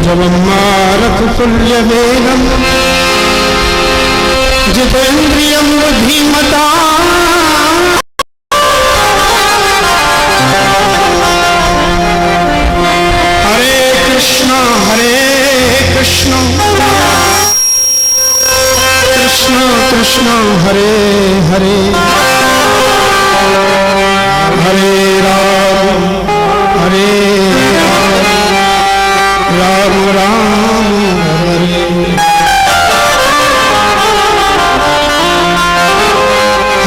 जवम्मारथतुल्यवेगम् जितेन्द्रियं बुद्धिमताम् हरे कृष्ण कृष्ण कृष्ण हरे हरे हरे राम राम राम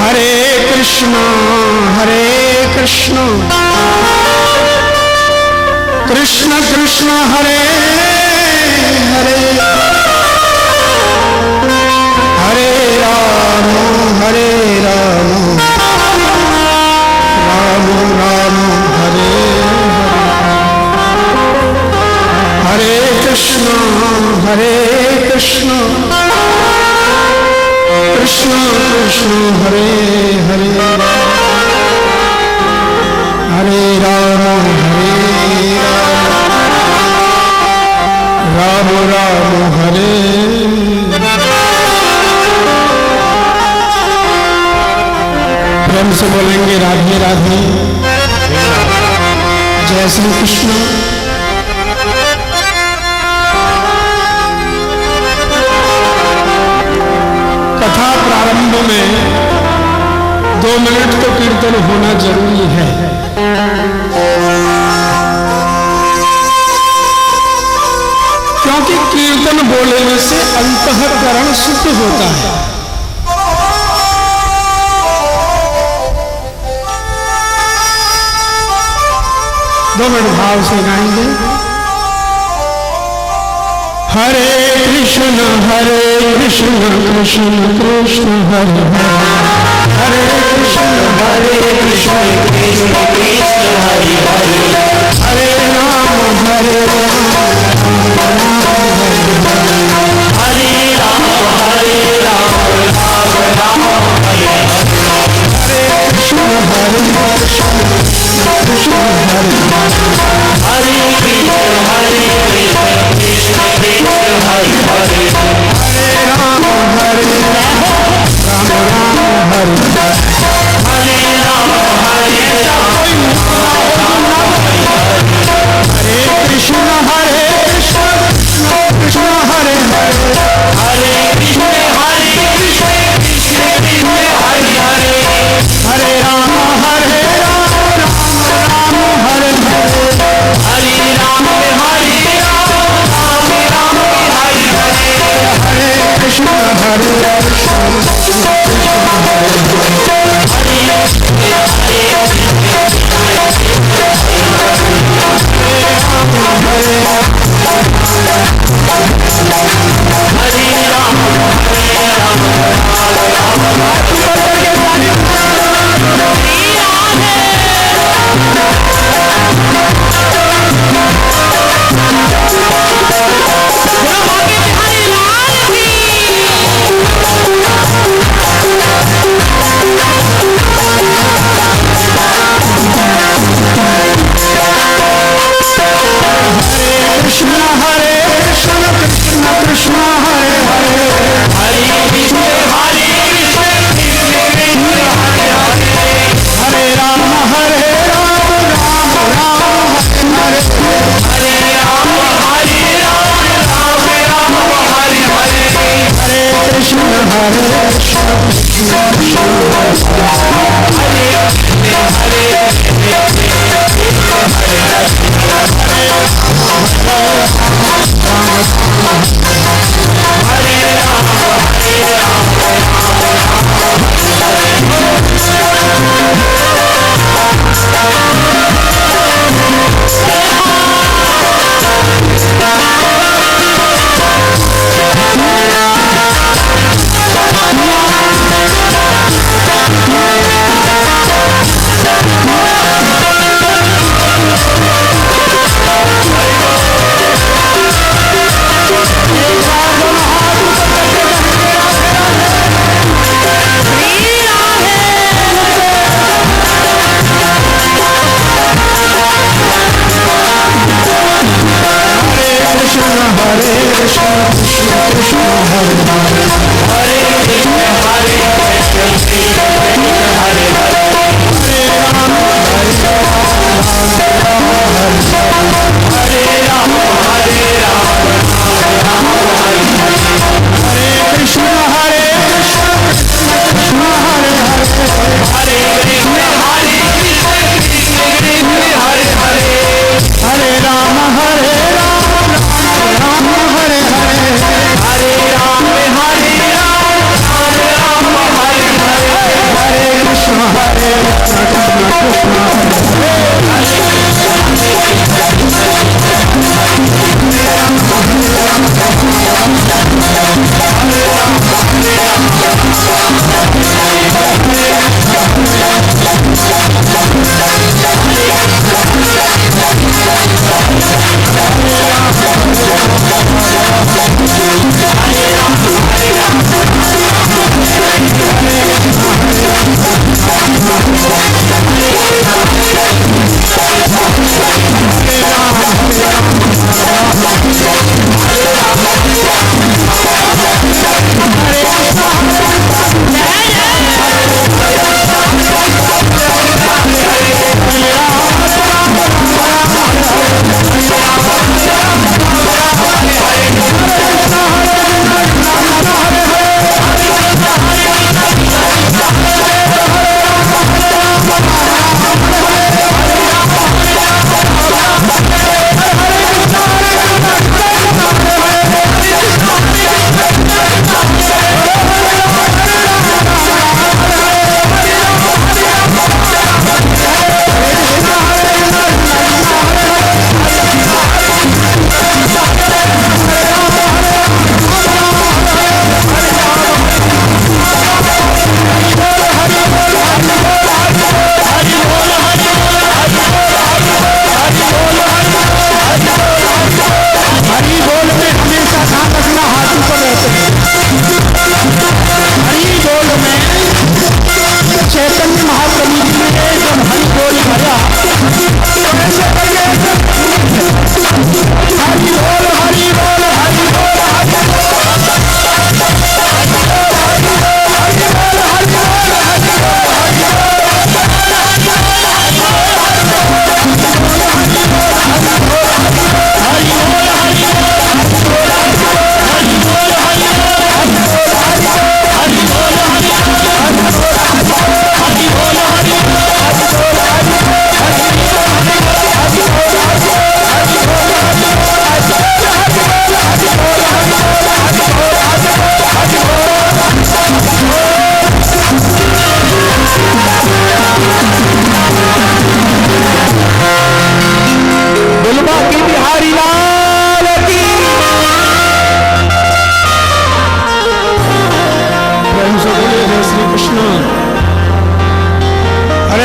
हरे हरे कृष्ण कृष्ण कृष्ण हरे हरे हरे राम राम राम हरे हरे कृष्ण कृष्ण कृष्ण हरे हरे हरे राम राम राम हरे प्रेम से बोलेंगे राधे राधे जय श्री कृष्ण। कथा प्रारंभ में 2 मिनट तो कीर्तन होना जरूरी है। क्योंकि कीर्तन बोलने से अंतःकरण शुद्ध होता है। दो मिनट भाव से गाएंगे। हरे कृष्ण कृष्ण कृष्ण हरे हरे कृष्ण कृष्ण कृष्ण हरे हरे राम हरे राम हरे कृष्ण कृष्ण हरे हरे राम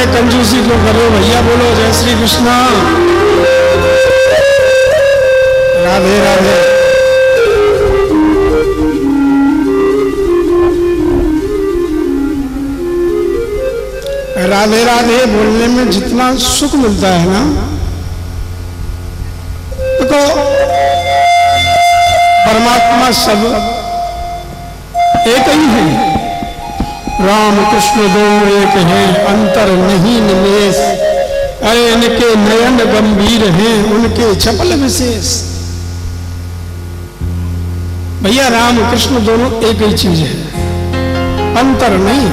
कंजूसी क्यों कर रहे हो भैया, बोलो जय श्री कृष्णा, राधे राधे। राधे राधे बोलने में जितना सुख मिलता है ना, तो परमात्मा सब एक ही है। राम कृष्ण दो एक हैं, अंतर नहीं निमेष। अरे इनके नयन गंभीर हैं, उनके चपल विशेष। भैया राम कृष्ण दोनों एक ही चीज है, अंतर नहीं।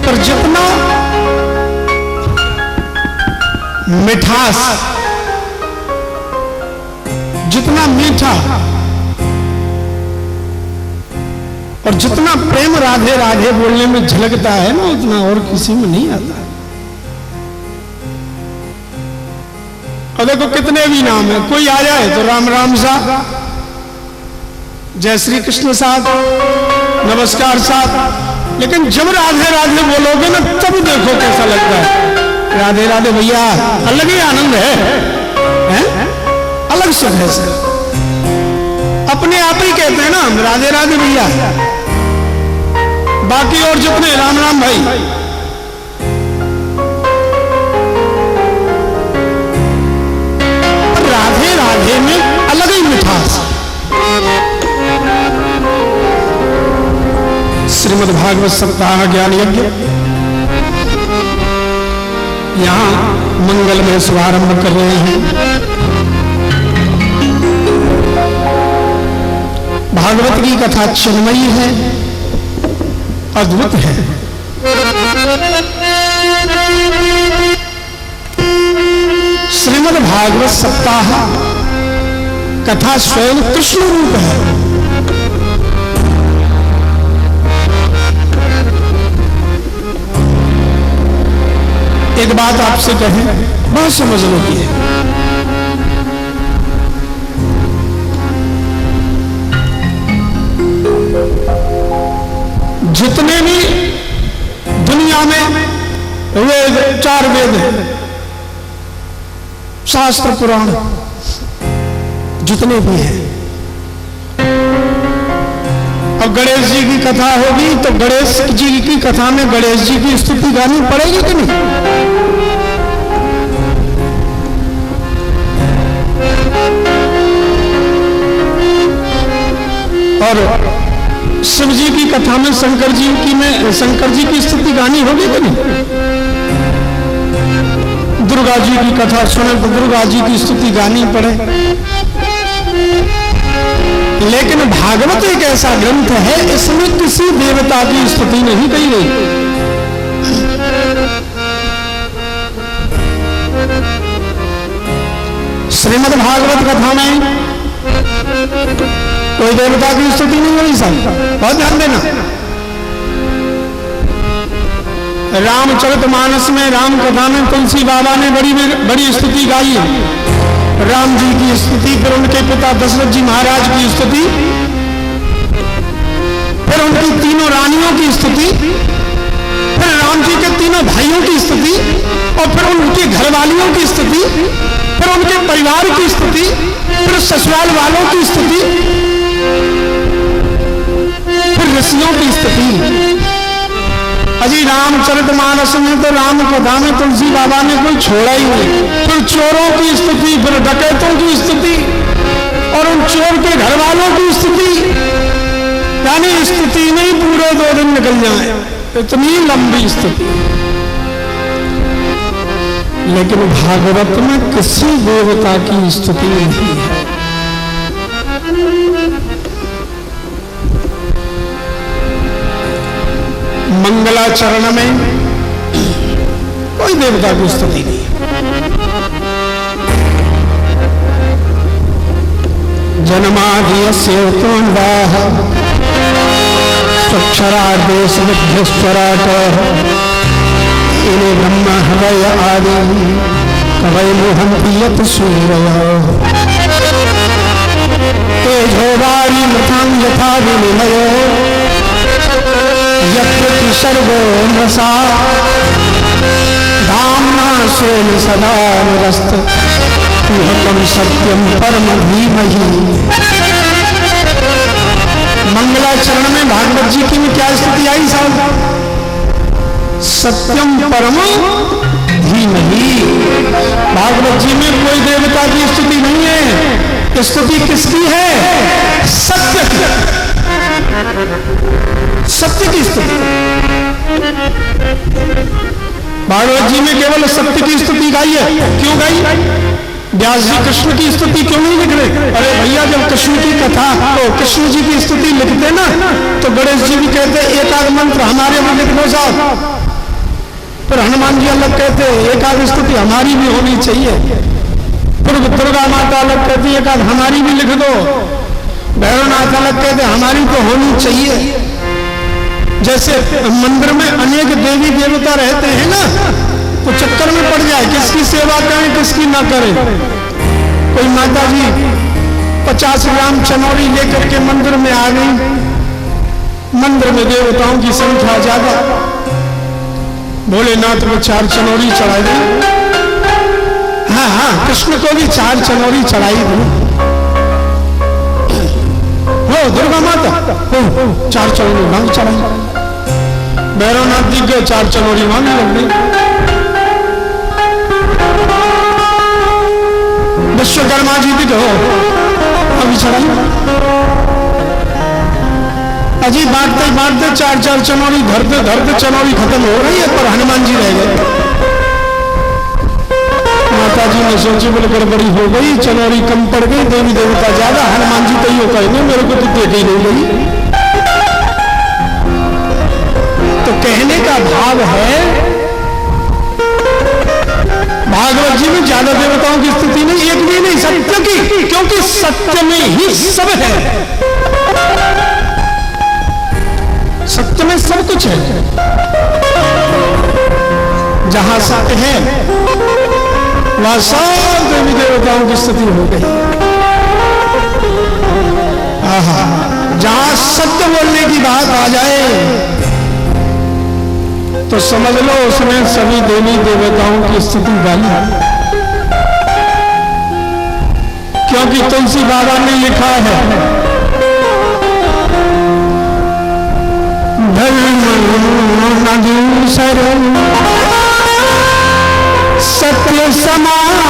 पर जितना मिठास, जितना मीठा और जितना प्रेम राधे राधे बोलने में झलकता है ना, उतना और किसी में नहीं आता। और देखो कितने भी नाम है, कोई आ जाए तो राम राम साहब, जय श्री कृष्ण साहब, नमस्कार साहब, लेकिन जब राधे राधे बोलोगे ना, तब देखो कैसा लगता है। राधे राधे भैया अलग ही आनंद है? अलग सुख है सर। अपने आप ही कहते हैं ना हम राधे राधे भैया, बाकी और जितने राम राम भाई। श्रीमद् भागवत सप्ताह ज्ञान यज्ञ यहाँ मंगलमय शुभारंभ कर रहे हैं। भागवत की कथा चिन्मयी है, अद्भुत है। श्रीमद् भागवत सप्ताह कथा स्वयं कृष्ण रूप है। एक बात आपसे कहें, बहुत समझ लो की है। जितने भी दुनिया में वेद, 4 वेद हैं, शास्त्र पुराण जितने भी हैं, अब गणेश जी की कथा होगी तो गणेश जी की कथा में गणेश जी की स्तुति गानी पड़ेगी कि नहीं? और शिव जी की कथा में शंकर जी की स्तुति गानी होगी कि नहीं? दुर्गा जी की कथा सुने तो दुर्गा जी की स्तुति गानी पड़े। लेकिन भागवत एक ऐसा ग्रंथ है, इसमें किसी देवता की स्तुति नहीं कही गई। श्रीमद् भागवत कथा में कोई देवता की स्तुति नहीं हुई। सब बहुत ध्यान देना। रामचरितमानस में, राम कथा में तुलसी बाबा ने बड़ी स्तुति गाई है। राम जी की स्तुति, फिर उनके पिता दशरथ जी महाराज की स्तुति, फिर उनकी तीनों रानियों की स्तुति, फिर राम जी के तीनों भाइयों की स्तुति, और फिर उनके घरवालियों की स्तुति, फिर उनके परिवार की स्तुति, फिर ससुराल वालों की स्तुति, फिर ऋषियों की स्तुति। अजी रामचरितमानस में तो राम कथा में तुलसी बाबा ने कोई छोड़ा ही नहीं। फिर चोरों की स्तुति, फिर डकैतों की स्तुति, और उन चोर के घर वालों की स्तुति, यानी स्तुति नहीं पूरे 2 दिन निकल जाए, इतनी लंबी स्तुति। लेकिन भागवत में किसी देवता की स्तुति नहीं है। मंगलाचरण में कोई देवता की स्तुति नहीं है। जन्माद्यस्य उत्तोन्वाह स्वक्षरादेश विघ्नेश्वराट इने ब्रह्म हवय आदि कवय मोहन्ति यत् सूरयः तेजोवारी मृतां यथा विनिमयो यत्र सर्वो नसा धाम्ना स्वेन सदा निरस्त तुहकं सत्यम परम धीमहि। मंगलाचरण में भागवत जी की में क्या स्तुति आई साहब? सत्यम परम धीमहि। भागवत जी में कोई देवता की स्तुति नहीं है। स्तुति किसकी है? सत्य की। सत्य की स्तुति। भागवत जी में केवल सत्य की स्तुति गाई है। क्यों गाई? व्यास जी कृष्ण की स्तुति क्यों नहीं लिख रहे? अरे भैया, जब कृष्ण की कथा तो कृष्ण जी की स्तुति लिखते ना, तो गणेश जी भी कहते एक आध मंत्र हमारे में लिख दो साहब। फिर हनुमान जी अलग कहते एक आध स्तुति हमारी भी होनी चाहिए। फिर दुर्गा माता अलग कहती एक आध हमारी भी लिख दो। भैरवनाथ अलग कहते हमारी तो होनी चाहिए। जैसे मंदिर में अनेक देवी देवता रहते हैं ना, तो चक्कर में पड़ जाए किसकी सेवा करें किसकी ना करें। कोई माता जी 50 ग्राम चनौरी लेकर के मंदिर में आ गई। मंदिर में देवताओं की संख्या ज्यादा, भोलेनाथ को 4 चनौरी चढ़ाई दी। हाँ, कृष्ण को भी 4 चनौरी चढ़ाई दी। हो दुर्गा माता हो 4 चनौरी मांग चढ़ाई। भैरवनाथ जी के 4 चनौरी मांग लग गई। विश्वकर्मा जी भी हो अभी चढ़ाई। अजी बांटते बांटते 4-4 चनौरी धरते धरते चनौरी खत्म हो रही है, पर हनुमान जी रह गए। माता जी ने सोची, बोले गड़बड़ी हो गई, चनौरी कम पड़ गई, देवी देवता ज्यादा, हनुमान जी तो ये कहेंगे मेरे को तो देख ही नहीं गई। तो कहने का भाव है भागवत जी में ज्यादा देवताओं की स्थिति नहीं, एक भी नहीं, सत्य की, क्योंकि सत्य में ही सब है, सत्य में सब कुछ है। जहां सत्य है वहां सब देवी देवताओं की स्थिति हो गई। जहां सत्य बोलने की बात आ जाए तो समझ लो उसमें सभी देवी देवताओं की स्थिति डाली, क्योंकि तुलसी बाबा ने लिखा है, धर्म न दूसर सत्य समाना,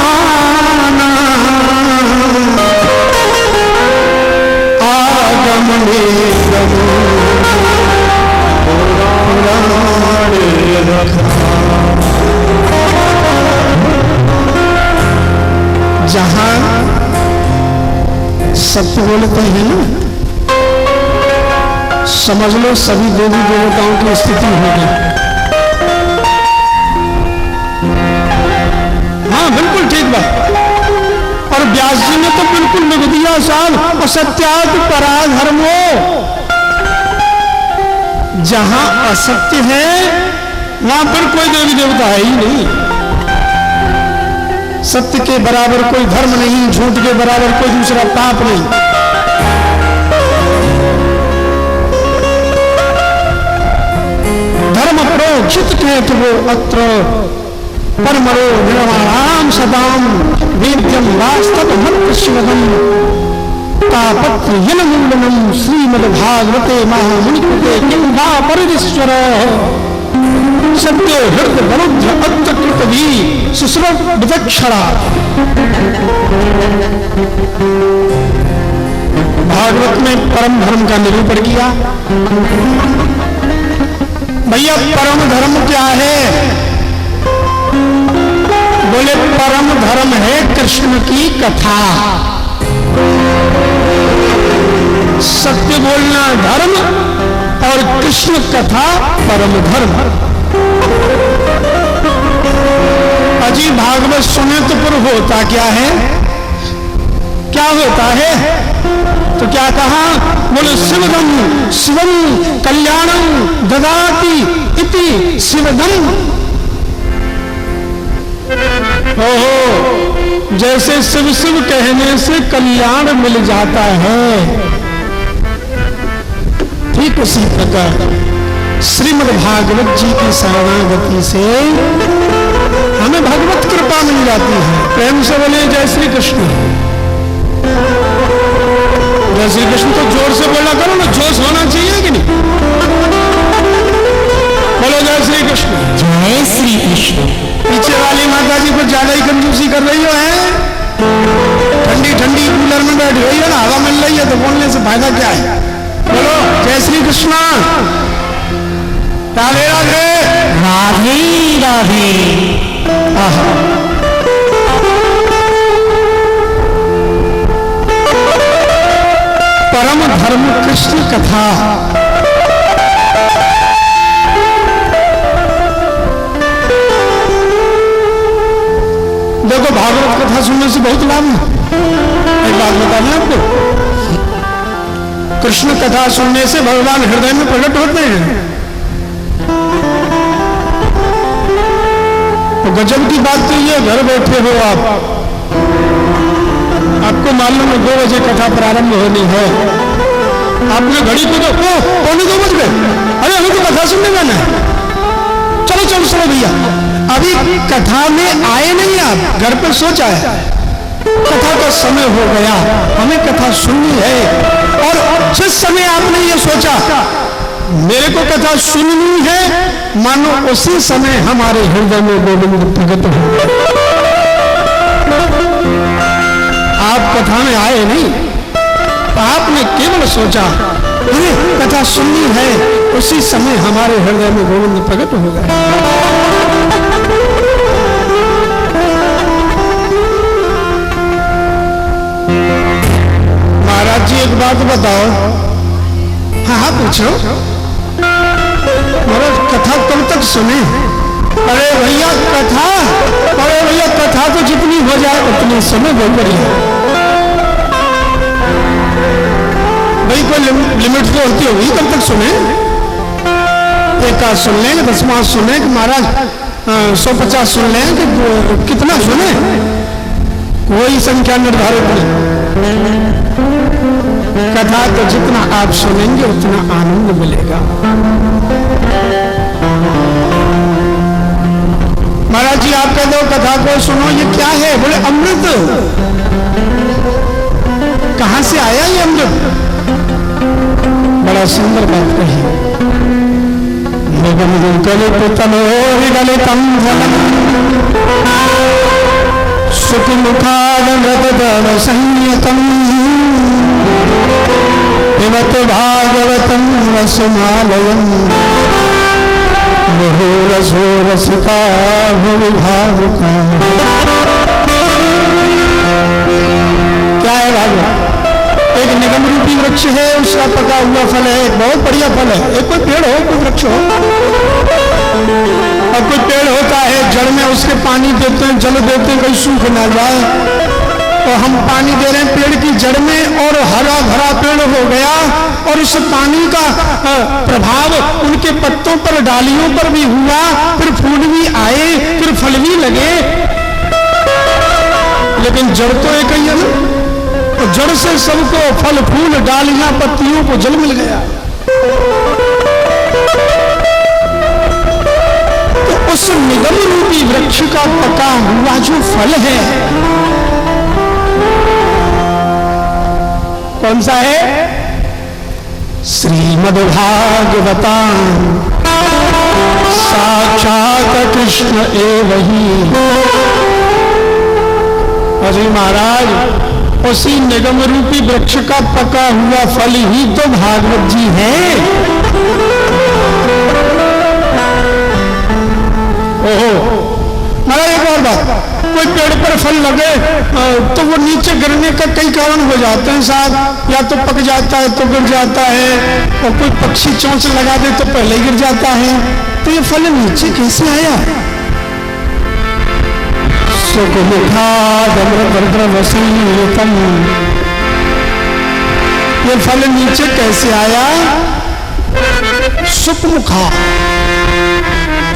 आगम निगम जहां सत्य बोलते हैं ना, समझ लो सभी देवी देवताओं की स्थिति हो गई। हाँ बिल्कुल ठीक बात। और व्यास जी ने तो बिल्कुल लिख दिया साहब, असत्यात पराधर्मो, जहां असत्य है वहां पर कोई देवी देवता है ही नहीं। सत्य के बराबर कोई धर्म नहीं, झूठ के बराबर कोई दूसरा पाप नहीं। धर्म प्रोक्षित कहते वो अत्र परमरो निर्वाणाम सदाम वेद्यम वास्तव मत शिवदम तापत्र यनमूलनम श्रीमद् भागवते महामुनिकृते किं वा परिश्वर सत्यो हृदय वरुद्ध अत्यकृत भी सुश्रव विचक्षणा। भागवत में परम धर्म का निरूपण किया। भैया परम धर्म क्या है? बोले परम धर्म है कृष्ण की कथा। सत्य बोलना धर्म और कृष्ण कथा परम धर्म। अजी भागवत सुने तो पर होता क्या है? क्या होता है? तो क्या कहा? बोले शिवदम शिवम कल्याणम ददाति इति शिवदम। ओहो, जैसे शिव शिव कहने से कल्याण मिल जाता है, ठीक उसी प्रकार श्रीमद् भागवत जी की शरणागति से हमें भगवत कृपा मिल जाती है। प्रेम से बोले जय श्री कृष्ण। जय श्री कृष्ण तो जोर से बोला करो ना, जोश होना चाहिए कि नहीं? बोलो जय श्री कृष्ण। जय श्री कृष्ण। पीछे वाली माता जी कुछ ज्यादा ही कंजूसी कर रही हो है। ठंडी ठंडी कूलर में बैठी हुई है ना, हवा मिल रही है, तो बोलने से फायदा क्या है? बोलो जय श्री कृष्ण। राधे राधे। राधे राधे। परम धर्म कृष्ण कथा। देखो भागवत कथा सुनने से बहुत लाभ है। एक बात बता दें आपको, कृष्ण कथा सुनने से भगवान हृदय में प्रकट होते हैं। तो गजब की बात तो ये, घर बैठे हो आप, आपको मालूम है 2 बजे कथा प्रारंभ होनी है, आपने घड़ी को तो 1:45 बज गए, अरे अभी तो कथा सुनने जाना है, चलो चलो चलो भैया, अभी कथा में आए नहीं, आप घर पर सोचा है कथा का समय हो गया, हमें कथा सुननी है। और जिस समय आपने ये सोचा मेरे को कथा सुननी है, मानो उसी समय हमारे हृदय में गोविंद प्रकट हो। आप कथा में आए नहीं, आपने केवल सोचा अरे कथा सुननी है, उसी समय हमारे हृदय में गोविंद प्रकट हो गए। महाराज जी एक बात बताओ। हाँ हाँ पूछो। महाराज कथा कब तक सुने? अरे भैया कथा तो जितनी हो जाए उतनी समय बहुत बढ़िया। भाई कोई लिमिट तो होती होगी, कब तक सुने? एक आध सुन लें, 10 मास सुने कि महाराज 150 सुन लें कि कितना सुने, कोई संख्या निर्धारित नहीं। कथा तो जितना आप सुनेंगे उतना आनंद मिलेगा। महाराज जी आप कह दो कथा को सुनो, ये क्या है? बोले अमृत। कहां से आया ये अमृत? बड़ा सुंदर बात कही। सुखमुखादमृतदल संयतम पिबत भागवतम रसमालयम बहुरसो रसिका भुविभावुका। क्या है भागवत? एक निगम रूपी वृक्ष है, उसका पका हुआ फल है, एक बहुत बढ़िया फल है। एक कोई पेड़ हो, कोई वृक्ष हो, और कोई पेड़ होता है जड़ में उसके पानी देते हैं, जल देते हैं, कहीं सूख ना जाए। तो हम पानी दे रहे हैं पेड़ की जड़ में और हरा भरा पेड़ हो गया, और उस पानी का प्रभाव उनके पत्तों पर, डालियों पर भी हुआ, फिर फूल भी आए, फिर फल भी लगे। लेकिन जड़ तो एक ही है ना, तो जड़ से सबको फल फूल डालियां पत्तियों को जल मिल गया। तो उस निगम रूपी वृक्ष का पका हुआ जो फल है कौन सा है? श्रीमद्भागवताम साक्षात कृष्ण एव ही। अजी महाराज उसी निगम रूपी वृक्ष का पका हुआ फल ही तो भागवत जी है। ओहो महाराज एक और बात, कोई पेड़ पर फल लगे तो वो नीचे गिरने का कई कारण हो जाते हैं साहब, या तो पक जाता है तो गिर जाता है, और कोई पक्षी चोंच लगा दे तो पहले गिर जाता है। तो ये फल नीचे कैसे आया? ये फल नीचे कैसे आया? सुखमुखा।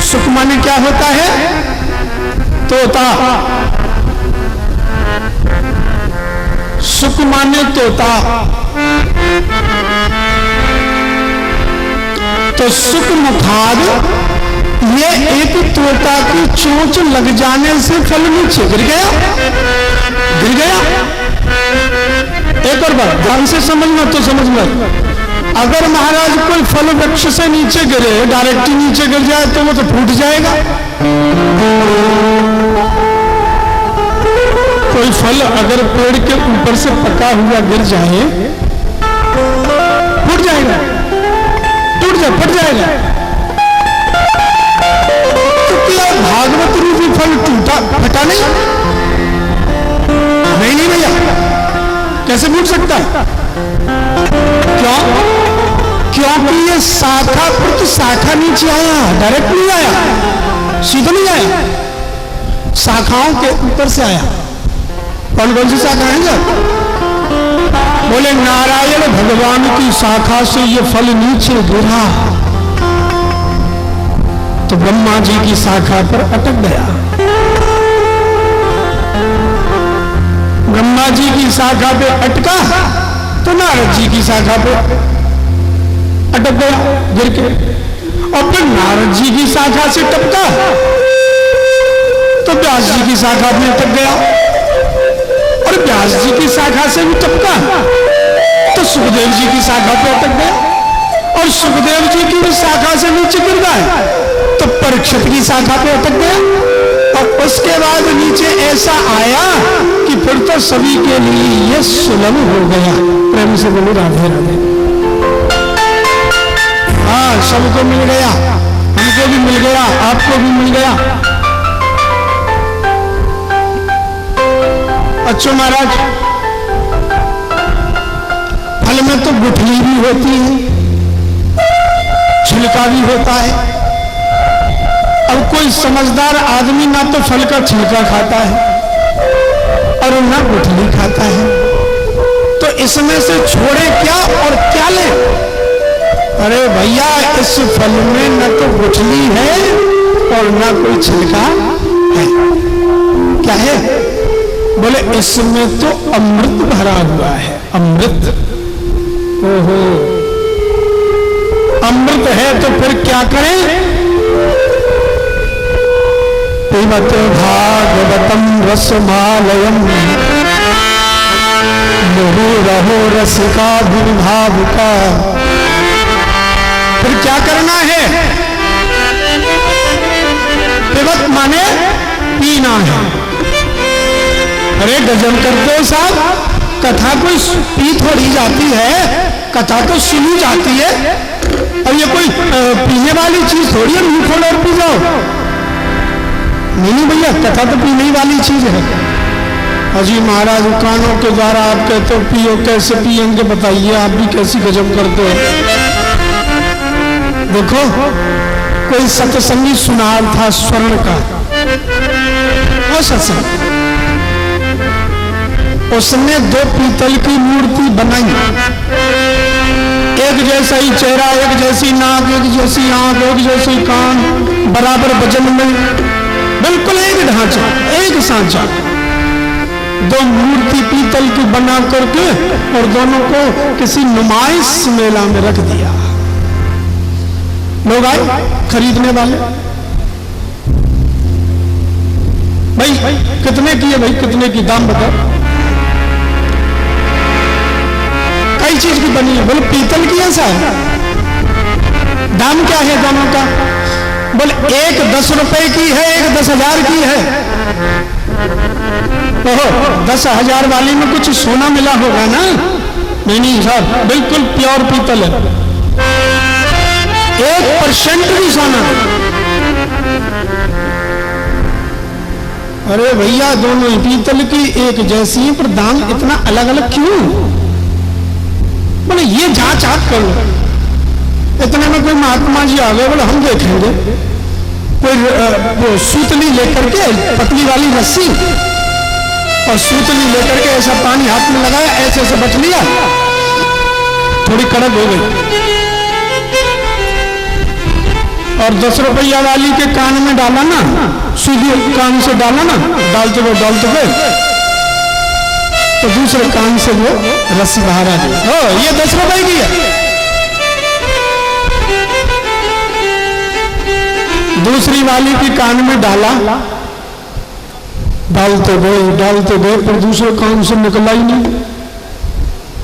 सुख माने क्या होता है? तोता। सुख माने तोता। तो सुखमुखाद, ये एक तोता की चोंच लग जाने से फल नीचे गिर गया। एक और बात ध्यान से समझना तो समझ लो, अगर महाराज कोई फल वृक्ष से नीचे गिरे, डायरेक्ट नीचे गिर जाए तो वो तो फूट जाएगा। कोई फल अगर पेड़ के ऊपर से पका हुआ गिर जाए, फूट जाएगा, फट जाएगा। भागवत रूपी फल टूटा फटा नहीं भैया, कैसे फूट सकता है? क्यों? क्योंकि ये शाखा प्रति शाखा नीचे आया, डायरेक्ट नहीं आया, सीधा नहीं आया, शाखाओं के ऊपर से आया। कौन कौन सी शाखा है जब? बोले नारायण भगवान की शाखा से ये फल नीचे गिरा तो ब्रह्मा जी की शाखा पर अटक गया। ब्रह्मा जी की शाखा पे अटका तो नारद जी की शाखा पे अटक गया गिर के, और फिर नारद जी की शाखा से टपका तो व्यास जी की शाखा में अटक गया, और व्यास जी की शाखा से भी टपका तो सुखदेव जी की शाखा पे अटक गया, और सुखदेव जी की शाखा से नीचे गिर गया तो परीक्षित की शाखा पे अटक गया, और उसके बाद नीचे ऐसा आया कि फिर तो सभी के लिए यह सुलभ हो गया। प्रेम से बोलो राधे राधे। सबको मिल गया, हमको भी मिल गया, आपको भी मिल गया। अच्छा महाराज, फल में तो गुठली भी होती है, छिलका भी होता है। अब कोई समझदार आदमी ना तो फल का छिलका खाता है और ना गुठली खाता है, तो इसमें से छोड़े क्या और क्या ले? अरे भैया, इस फल में न तो गुठली है और ना कोई छिलका है। क्या है? बोले इसमें तो अमृत भरा हुआ है, अमृत। ओहो, अमृत है तो फिर क्या करें? पिबत भागवतम रसमालयम मुहुरहो रसिका भावुका। फिर क्या करना है? पिबत माने पीना है। अरे गजब करते हो साहब, कथा कोई पी थोड़ी जाती है, कथा तो सुनी जाती है। और ये कोई पीने वाली चीज थोड़ी है, मुंह खोलो और पी जाओ। नहीं भैया, कथा तो पीने वाली चीज है। अजी महाराज, कानों के द्वारा आप कहते हो पियो, कैसे पियेंगे बताइए? आप भी कैसी गजब करते हो। देखो, कोई सत्संगी सुनार था स्वर्ण का, वो सत्संग, उसने 2 पीतल की मूर्ति बनाई, एक जैसा ही चेहरा, एक जैसी नाक, एक जैसी आंख, एक जैसे कान, बराबर वजन में, बिल्कुल एक ढांचा, एक सांचा। 2 मूर्ति पीतल की बना करके और दोनों को किसी नुमाइश मेला में रख दिया। लोग आए खरीदने वाले, भाई कितने की है? भाई कितने की? दाम बताओ। कई चीज की बनी है। बोले पीतल की है साहब। दाम क्या है दोनों का? बोले एक 10 रुपए की है, एक 10,000 की है। ओहो, 10,000 वाली में कुछ सोना मिला होगा ना? नहीं साहब, बिल्कुल प्योर पीतल है, 1% भी सोना। अरे भैया, दोनों ही पीतल की एक जैसी है, पर दाम इतना अलग अलग क्यों? बोले ये जांच आप कर लो। इतने में कोई महात्मा जी आ गए, बोले हम देखेंगे। कोई सूतली लेकर के, पतली वाली रस्सी और सूतली लेकर के ऐसा पानी हाथ में लगाया, ऐसे ऐसे बच लिया, थोड़ी कड़क हो गई। और 10 रुपया वाली के कान में डाला ना, सीधे कान से डाला ना, डालते हुए तो दूसरे कान से वो रस्सी बाहर आ गई। ये 10 रुपए की है। दूसरी वाली की कान में डाला, डालते गए पर दूसरे कान से निकला ही नहीं।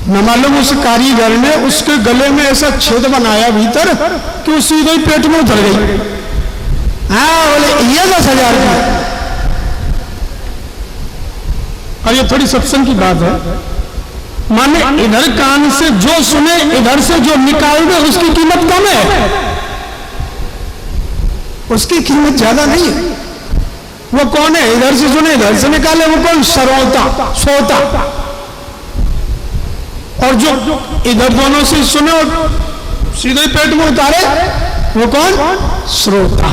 न मालूम उस कारीगर ने उसके गले में ऐसा छेद बनाया भीतर कि वो सीधे ही पेट में उतर गई। हाँ, बोले ये 10,000 की। और ये थोड़ी सत्संग की बात है, माने इधर कान से जो सुने, इधर से जो निकाल दे, उसकी कीमत कम है, उसकी कीमत ज्यादा नहीं है। वो कौन है? इधर से सुने इधर से निकाले, वो कौन? सोता। और जो इधर दोनों से सुने और सीधे पेट में उतारे, वो कौन? श्रोता।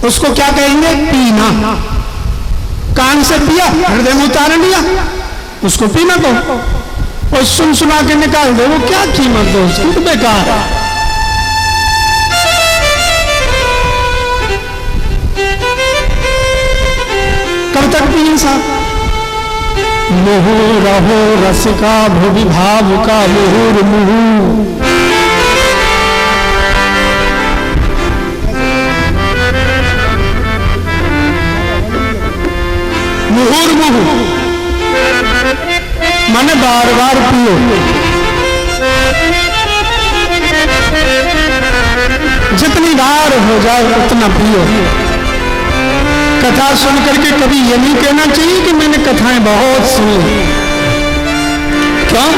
उसको क्या कहेंगे? पीना। कान से पिया, हृदय में उतार लिया, उसको पीना कहो। और सुन सुना के निकाल दे, वो क्या कीमत है उसकी? तो बेकार है। कब तक पिए साहब? मुहुरहो रसिका भुवि भावुका मुहुर्मुहु। मुहुर्मुहु माने बार बार पियो। जितनी बार हो जाए उतना पियो। कथा सुन करके कभी ये नहीं कहना चाहिए कि मैंने कथाएं बहुत सुनी। क्यों?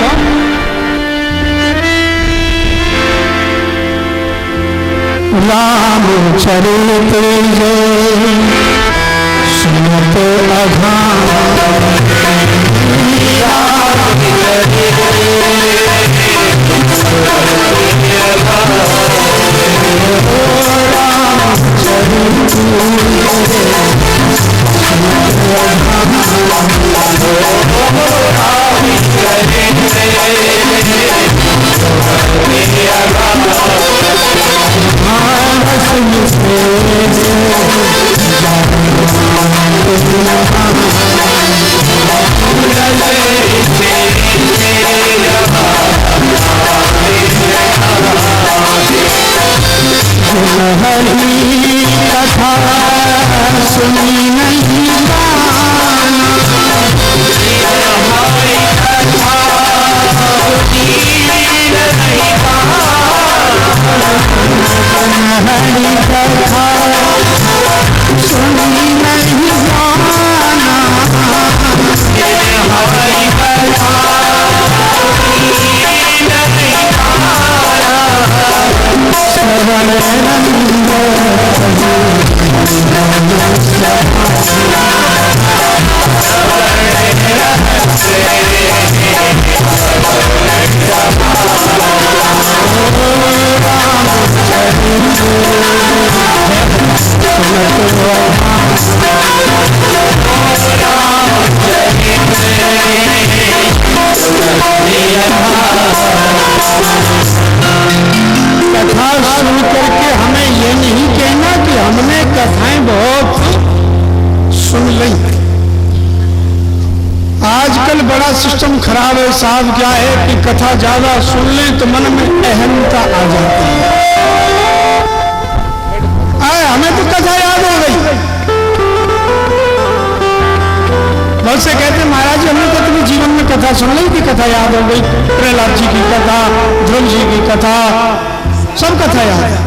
रामचरित जय सुनत अघान हरी कथा सुनी नहीं हरी कथा सुनी नहीं जाना कथा सुन करके हमें ये नहीं कहना कि हमने कथाएं बहुत सुन ली। आजकल बड़ा सिस्टम खराब है साहब। क्या है कि कथा ज्यादा सुन लें तो मन में अहंता आ जाती है। हमें तो कथा याद हो गई। बहुत से कहते महाराज जी हमने तो अपने जीवन में कथा सुन ली थी, कथा याद हो गई। प्रहलाद जी की कथा, ध्रुव जी की कथा, सब कथा याद है।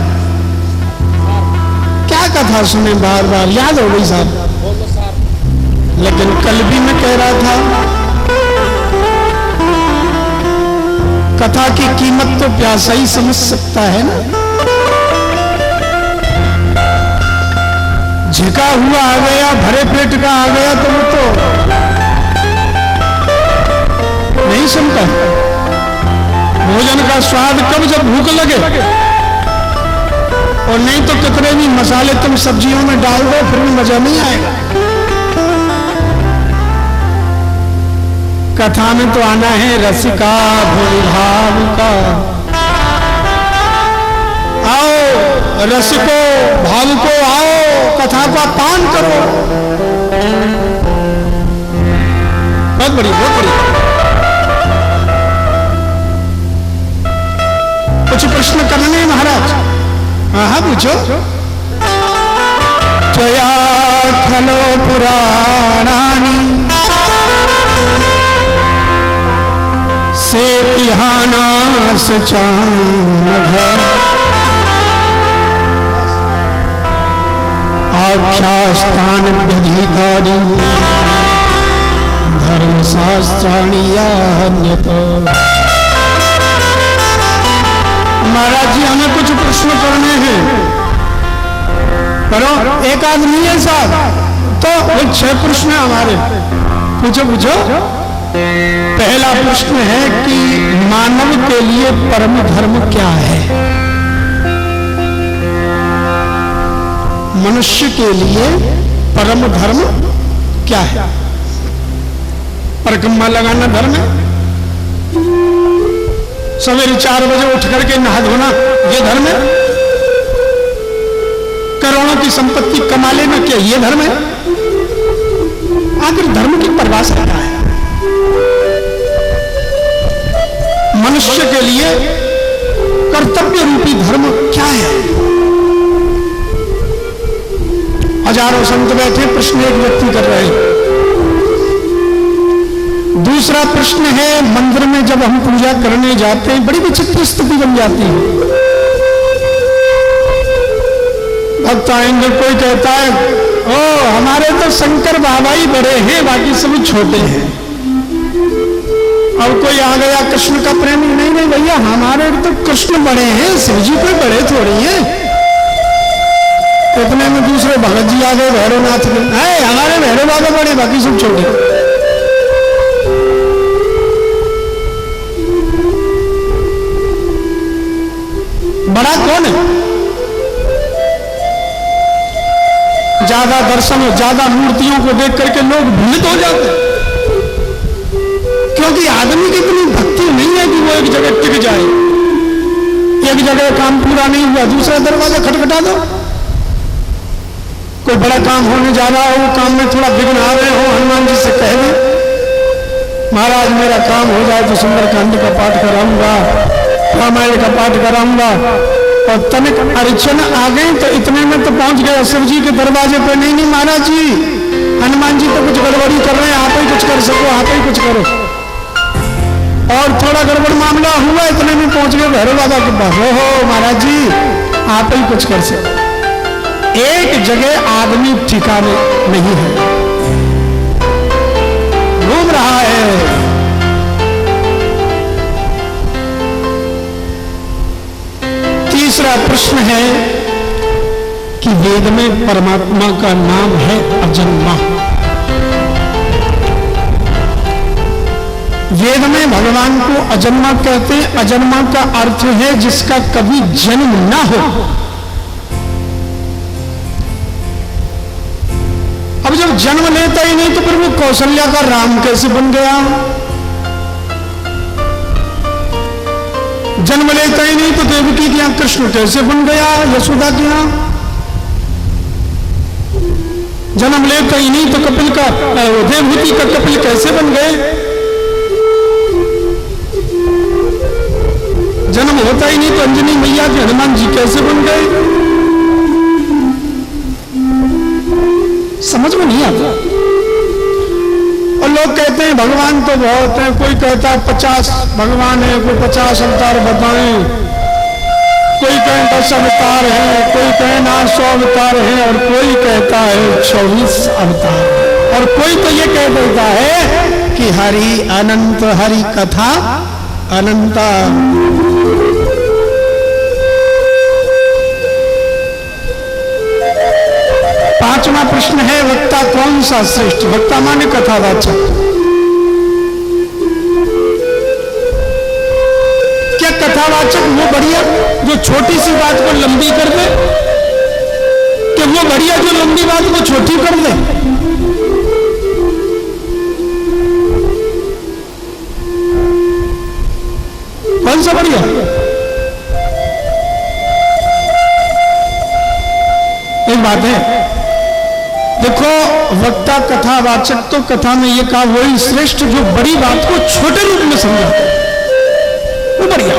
क्या कथा सुने बार बार, याद हो गई साहब। लेकिन कल भी मैं कह रहा था कथा की कीमत तो प्यासा ही समझ सकता है ना। झिका हुआ आ गया, भरे पेट का आ गया तो वो तो नहीं सुनता। भोजन का स्वाद कब, जब भूख लगे। और नहीं तो कितने भी मसाले तुम सब्जियों में डाल दो फिर भी मजा नहीं आएगा। कथा में तो आना है रसिका भोल भाव का। आओ रसिको भावुको, आओ कथा का पान करो। बहुत बड़ी, बहुत बड़ी। कुछ प्रश्न करने हैं महाराज? हाँ पूछो। जया खलो पुराणानि से तिहाना सचान आख्यास्तान विधिकारी धर्मशास्त्राणि यान्यत। महाराज जी हमें कुछ प्रश्न करने हैं। करो, एक आदमी है साहब तो 6 प्रश्न है हमारे। पूछो पूछो। पहला प्रश्न है कि मानव के लिए परम धर्म क्या है? मनुष्य के लिए परम धर्म क्या है? परिक्रमा लगाना धर्म है? सवेरे 4 बजे उठ करके नहा धोना ये धर्म है? करोड़ों की संपत्ति कमा लेना क्या ये धर्म है? आखिर धर्म की परिभाषा क्या है? मनुष्य के लिए कर्तव्य रूपी धर्म क्या है? हजारों संत बैठे, प्रश्न एक व्यक्ति कर रहे हैं। दूसरा प्रश्न है, मंदिर में जब हम पूजा करने जाते हैं बड़ी विचित्र स्थिति बन जाती है। भक्त आएंगे, कोई कहता है ओ हमारे तो शंकर बाबा ही बड़े हैं, बाकी सब छोटे हैं। अब कोई आ गया कृष्ण का प्रेमी, नहीं नहीं भैया हमारे तो कृष्ण बड़े हैं, शिव जी कोई बड़े थोड़ी हैं। इतने में दूसरे भगत जी आ गए भैरवनाथ में, है हमारे भैरव बाबा बड़े, बाकी सब छोटे। बड़ा कौन है? ज्यादा दर्शन, ज्यादा मूर्तियों को देख करके लोग भ्रमित हो जाते हैं, क्योंकि आदमी की इतनी भक्ति नहीं है कि वो एक जगह टिक जाए। एक जगह काम पूरा नहीं हुआ, दूसरा दरवाजा खटखटा दो। कोई बड़ा काम होने जा रहा हो, वो काम में थोड़ा विघ्न आ रहे हो, हनुमान जी से कह दे महाराज मेरा काम हो जाए तो सुंदरकांड का पाठ कराऊंगा, रामायण का पाठ कराऊंगा। और तनिक अड़चन आ गई तो इतने में तो पहुंच गए शिव जी के दरवाजे पे, नहीं नहीं महाराज जी, हनुमान जी तो कुछ गड़बड़ी कर रहे हैं, आप ही कुछ कर सको, आप ही कुछ करो। और थोड़ा गड़बड़ मामला हुआ, इतने में पहुंच गए भैरव बाबा के पास, हो महाराज जी आप ही कुछ कर सको। एक जगह आदमी ठिकाने नहीं है, घूम रहा है। तीसरा प्रश्न है कि वेद में परमात्मा का नाम है अजन्मा। वेद में भगवान को अजन्मा कहते हैं। अजन्मा का अर्थ है जिसका कभी जन्म ना हो। अब जब जन्म लेता ही नहीं तो फिर वो कौशल्या का राम कैसे बन गया? जन्म लेता ही नहीं तो देवकी के यहां कृष्ण कैसे बन गया? यशोदा के यहां जन्म लेता ही नहीं तो कपिल का देवहूति का कपिल कैसे बन गए? जन्म होता ही नहीं तो अंजनी मैया के हनुमान जी कैसे बन गए? समझ में नहीं आता। और लोग कहते हैं भगवान तो बहुत है, कोई कहता है 50 भगवान है, कोई 50 अवतार बताएं, कोई कहे 10 अवतार है, कोई कहे ना 100 अवतार है, और कोई कहता है 24 अवतार। और कोई तो ये कह देता है कि हरि अनंत, हरि कथा अनंता। पांचवा प्रश्न है वक्ता कौन सा श्रेष्ठ? वक्ता माने कथावाचक। क्या कथावाचक वो बढ़िया जो छोटी सी बात को लंबी कर दे, कि वो बढ़िया जो लंबी बात को छोटी कर दे? कौन सा बढ़िया? एक बात है, देखो वक्ता कथावाचक तो कथा में ये कहा वही श्रेष्ठ जो बड़ी बात को छोटे रूप में समझा, वो बढ़िया।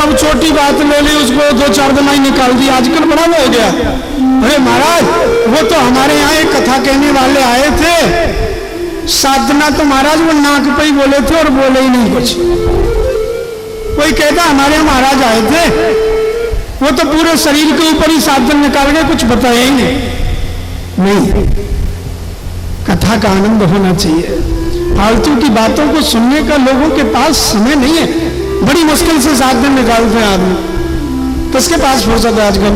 अब छोटी बात ले ली, उसको 2-4 दिन ही निकाल दी, आजकल बड़ा हो गया। अरे महाराज वो तो हमारे यहाँ एक कथा कहने वाले आए थे, 7 दिन तो महाराज वो नाक पे ही बोले थे और बोले ही नहीं कुछ। कोई कहता हमारे यहाँ महाराज आए थे, वो तो पूरे शरीर के ऊपर ही 7 दिन निकाल गए, कुछ बताया ही नहीं। कथा का आनंद होना चाहिए। फालतू की बातों को सुनने का लोगों के पास समय नहीं है। बड़ी मुश्किल से 7 दिन निकालते हैं आदमी। किसके पास फुर्सत है आजकल?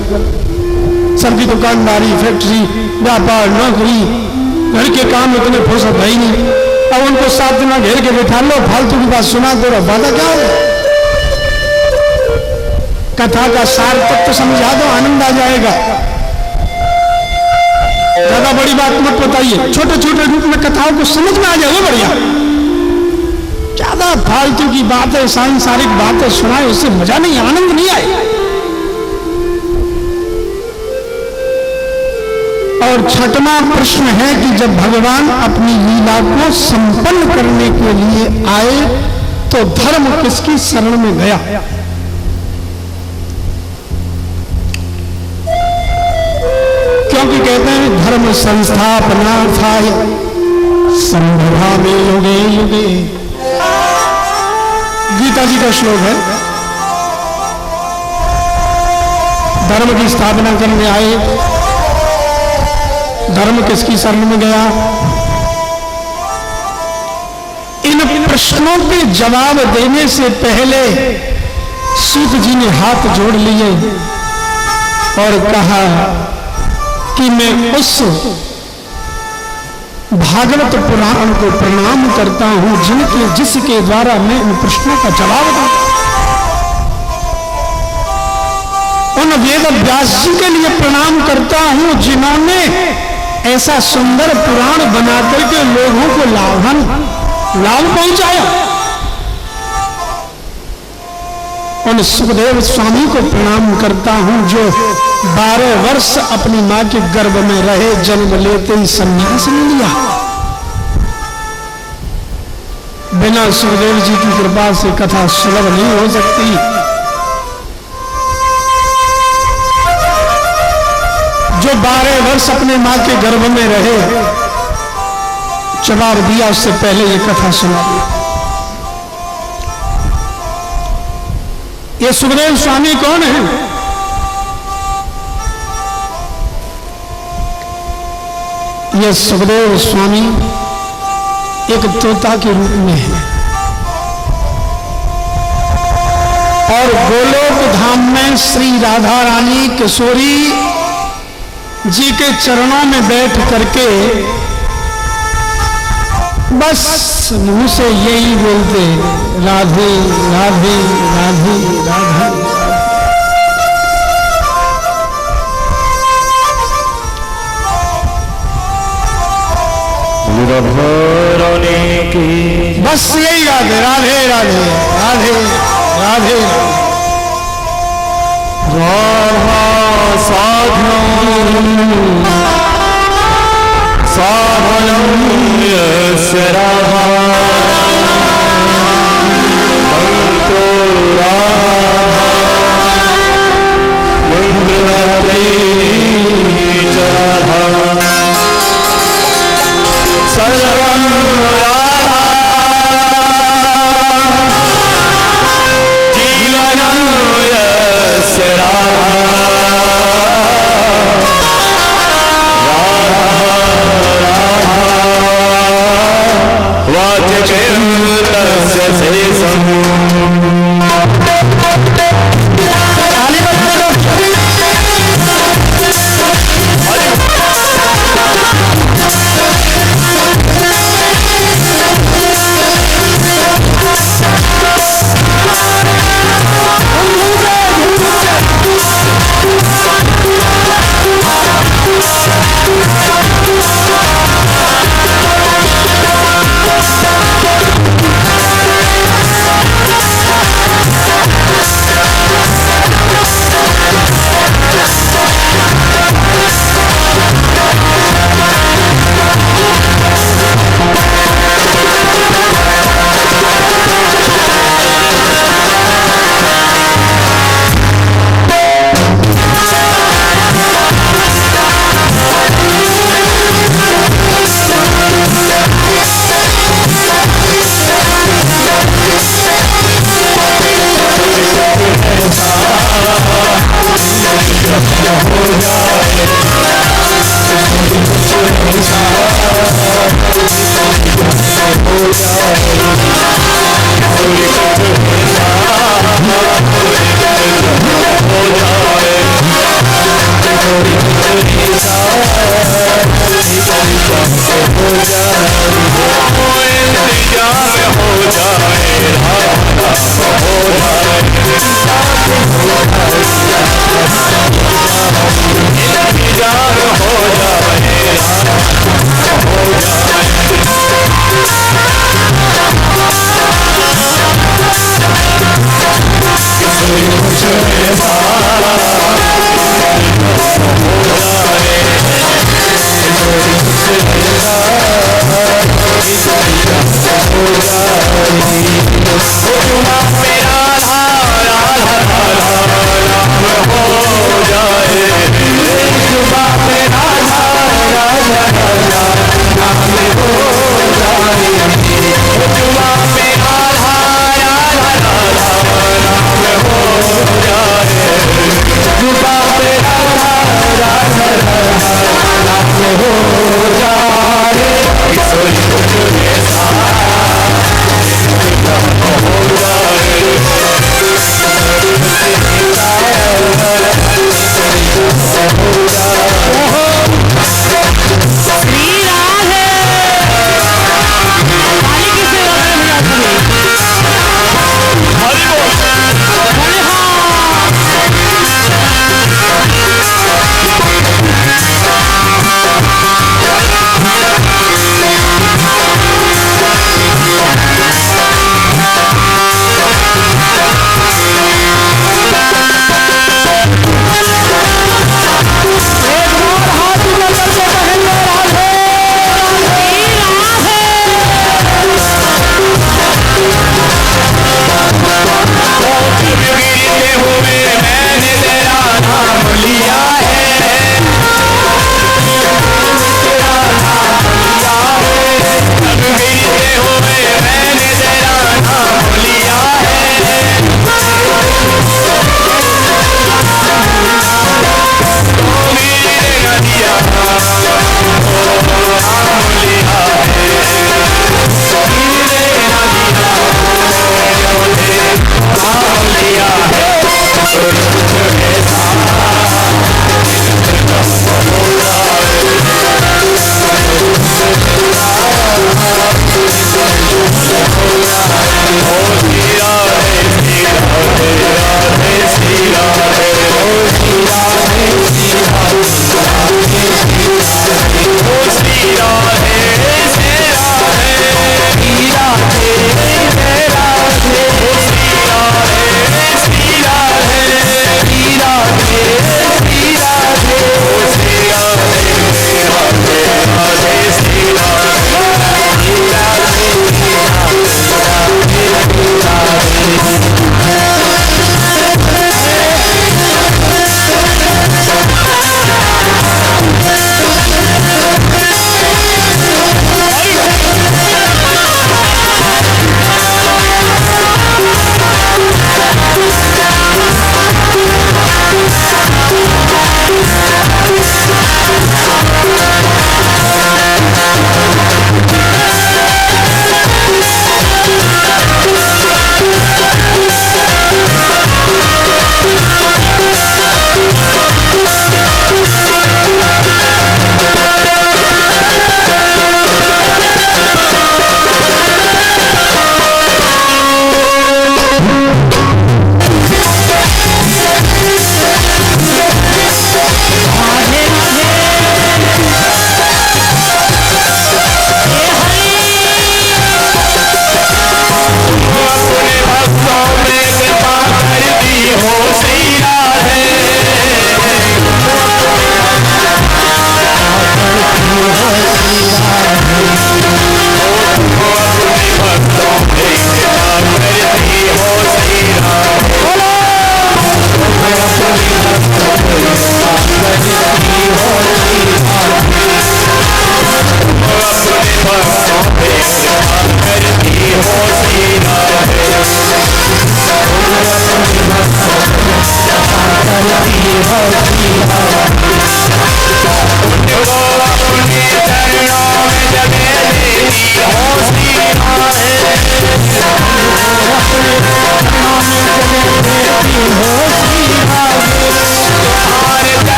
सबकी दुकानदारी, फैक्ट्री, व्यापार, नौकरी, घर के काम, इतने फुर्सत है ही नहीं। अब उनको 7 दिन घेर के बैठा लो, फालतू की बात सुना दो, फायदा क्या होगा? कथा का सार तत्व समझा दो, आनंद आ जाएगा। ज्यादा बड़ी बात मत बताइए, छोटे छोटे रूप में कथाओं को समझ में आ जाए, वो बढ़िया। ज्यादा फालतू की बातें, सांसारिक बातें सुनाए, उससे मजा नहीं, आनंद नहीं आए। और छठवां प्रश्न है कि जब भगवान अपनी लीला को संपन्न करने के लिए आए तो धर्म किसकी शरण में गया? क्योंकि कहते हैं धर्म संस्थापनार्थाय संभवामि युगे युगे। गीता जी का श्लोक है। धर्म की स्थापना करने आए, धर्म किसकी शरण में गया? इन प्रश्नों के जवाब देने से पहले सूत जी ने हाथ जोड़ लिए और कहा कि मैं उस भागवत पुराण को प्रणाम करता हूं जिसके द्वारा मैं इन प्रश्नों का जवाब दूं। उन वेद व्यास जी के लिए प्रणाम करता हूं जिन्होंने ऐसा सुंदर पुराण बना करके लोगों को लाभ पहुंचाया। उन सुखदेव स्वामी को प्रणाम करता हूं जो 12 वर्ष अपनी मां के गर्भ में रहे, जन्म लेते ही संन्यास ले लिया। बिना सुखदेव जी की कृपा से कथा सुलभ नहीं हो सकती। जो 12 वर्ष अपने मां के गर्भ में रहे, जवाब दिया उससे पहले ये कथा सुना दी। ये सुखदेव स्वामी कौन है? ये सुखदेव स्वामी एक तोता के रूप में है और गोलोक धाम में श्री राधा रानी किशोरी जी के चरणों में बैठ करके बस मुंह से यही बोलते राधे राधे राधे राधे। बस यही राधे राधे राधे राधे राधे राधा साधनं यस्य राधा मंत्रो राधा मंगलते च राधा सर्वं राधा जीवनं यस्य राधा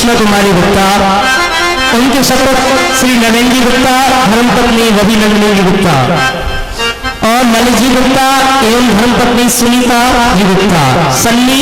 कृष्ण कुमारी गुप्ता, उनके शपथ श्री नरेंद्र गुप्ता, धर्मपत्नी रवि नंदिनी गुप्ता और ललित जी गुप्ता एवं धर्मपत्नी सुनीता जी गुप्ता, सन्नी